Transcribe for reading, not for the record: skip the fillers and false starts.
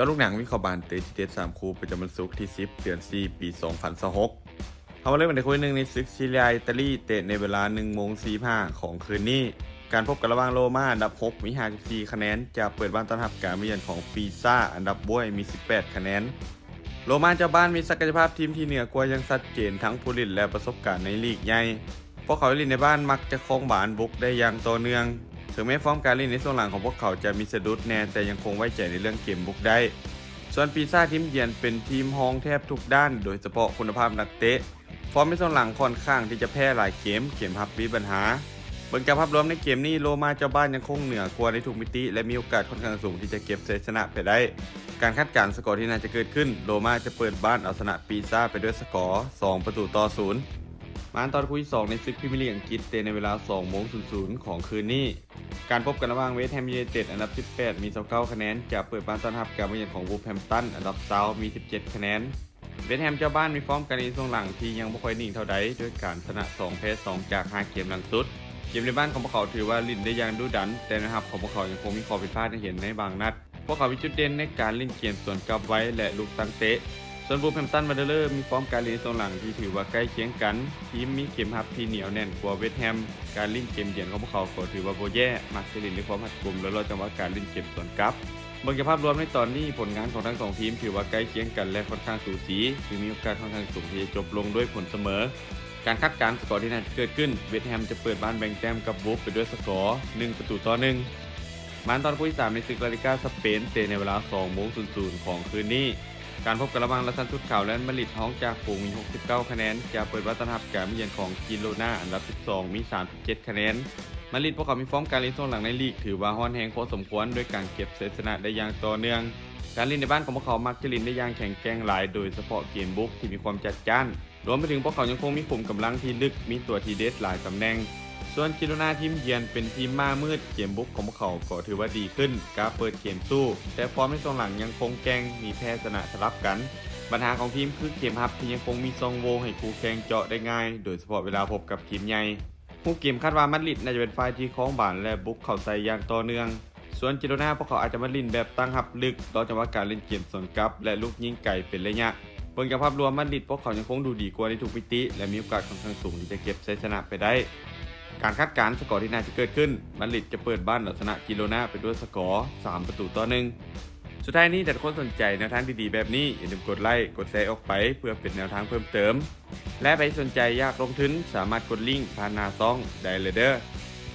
จอลูกหนังวิเคราะห์บานเตจิเตส3คู่ประจำวันศุกร์ที่10เดือน4ปี2026เขามาเล่นในคู่หนึ่งในศึกซีเรียอิตาลีเตะในเวลา 1:45 ของคืนนี้การพบกันระหว่างโรม่าอันดับ6มี54คะแนนจะเปิดบ้านต้อนรับการมาเยือนของปีซ่าอันดับบ้วยมี18คะแนนโรม่าเจ้าบ้านมีศักยภาพทีมที่เหนือกว่าอย่างชัดเจนทั้งผู้เล่นและประสบการณ์ในลีกใหญ่พวกเขาเล่นในบ้านมักจะครองบานบุกได้อย่างต่อเนื่องถึงแม้ฟอร์มการเล่นในช่วงหลังของพวกเขาจะมีสะดุดแน่แต่ยังคงไว้ใจในเรื่องเกมบุกได้ส่วนปีซ่าทีมเยือนเป็นทีมฮองแทบทุกด้านโดยเฉพาะคุณภาพนักเตะฟอร์มในช่วงหลังค่อนข้างที่จะแพ้หลายเกมฮับมีปัญหาเบิ่งจากภาพรวมในเกมนี้โรม่าเจ้าบ้านยังคงเหนือกว่าในทุกมิติและมีโอกาสค่อนข้างสูงที่จะเก็บชัยชนะไปได้การคาดการณ์สกอร์ที่น่าจะเกิดขึ้นโรม่าจะเปิดบ้านเอาชนะปีซ่าไปด้วยสกอร์2-0มาตอนคู่ที่2ในศึกพรีเมียร์ลีกอังกฤษเตะในเวลา 20:00 ของคืนนี้การพบกันระหว่างเวสต์แฮมยูไนเต็ดอันดับ18มี29คะแนนจะเปิดบ้านต้อนรับการมาเยือนของวูลแฮมป์ตันอันดับ20มี17คะแนนเวสต์แฮมเจ้าบ้านมีฟอร์มการเล่นช่วงหลังที่ยังไม่ค่อยนิ่งเท่าใดด้วยการชนะ2แพ้2จาก5เกมหลังสุดเกมในบ้านของพวกเขาถือว่าลิ่นได้อย่างดุดันแต่นะครับของพวกเขายังคงมีข้อผิดพลาดให้เห็นในบางนัดพวกเขามีจุดเด่นในการเล่นเกมสวนกลับไว้และลูกตั้งเตะส่วนวูลแฮมป์ตันวันเดอร์มีฟอร์มการเล่นช่วงหลังที่ถือว่าใกล้เคียงกันทีมมีเกมรับที่เหนียวแน่นกว่าเวสต์แฮมการเล่นเกมเยือนของพวกเขาก็ถือว่าบ่แย่มักจะเล่นในความหัดกลุ่มและรอจังหวะการเล่นเกมสวนกลับเบิ่งจากภาพรวมในตอนนี้ผลงานของทั้ง2ทีมถือว่าใกล้เคียงกันและค่อนข้างสูสีคือมีโอกาสค่อนข้างสูงที่จะจบลงด้วยผลเสมอการคาดการณ์สกอร์ที่น่าจะเกิดขึ้นเวสต์แฮมจะเปิดบ้านแบ่งแต้มกับวูฟไปด้วยสกอร์1-1มาตอนคู่ที่3ในศึกลาลิก้าสเปนเตะในเวลา 20:00 ของคืนนี้การพบกันระหว่างลาซันทุตขาวและมาดริดท้องจากฝูงมี69คะแนนจะเปิดบ้านต้อนรับการมาเยือนของกิโลนาอันดับ12มี37คะแนนมาดริดพวกเขามีฟอร์มการเล่นช่วงหลังในลีกถือว่าฮ้อนแรงพอสมควรด้วยการเก็บชัยชนะได้อย่างต่อเนื่องการเล่นในบ้านของพวกเขามักจะเล่นได้อย่างแข็งแกร่งหลายโดยเฉพาะเกมบุกที่มีความจัดจ้านรวมไปถึงพวกเขายังคงมีขุมกำลังที่ลึกมีตัวทีเด็ดหลายตำแหน่งส่วนกิโลนาทีมเยือนเป็นทีมม้ามืดเกมบุกของพวกเขาก็ถือว่าดีขึ้นการเปิดเกมสู้แต่ฟอร์มในช่วงหลังยังคงแกร่งมีแพ้ชนะสลับกันปัญหาของทีมคือเกมรับที่ยังคงมีซองโวให้คู่แข่งเจาะได้ง่ายโดยเฉพาะเวลาพบกับทีมใหญ่ผู้เกมคาดว่ามาดริดน่าจะเป็นฝ่ายที่คล้องบานและบุกเข้าใส่อย่างต่อเนื่องส่วนกิโลนาพวกเขาอาจจะมาเล่นแบบตั้งรับลึกรอจังหวะการเล่นเกมสวนกลับและลูกยิงไกลเป็นระยะเบิ่งจากภาพรวมมาดริดพวกเขายังคงดูดีกว่าในทุกมิติและมีโอกาสค่อนข้างสูงที่จะเก็บชัยชนะไปได้การคาดการณ์สกอร์ที่น่าจะเกิดขึ้นมาดริดจะเปิดบ้านเอาชนะกิโลนาไปด้วยสกอร์3-1สุดท้ายนี้ถ้าทุกคนสนใจแนวทางดีๆแบบนี้อย่าลืมกดไลค์กดแชร์ออกไปเพื่อเป็นแนวทางเพิ่มเติมและใครสนใจอยากลงทุนสามารถกดลิงก์ผ่านหน้าช่องได้เลยเด้อ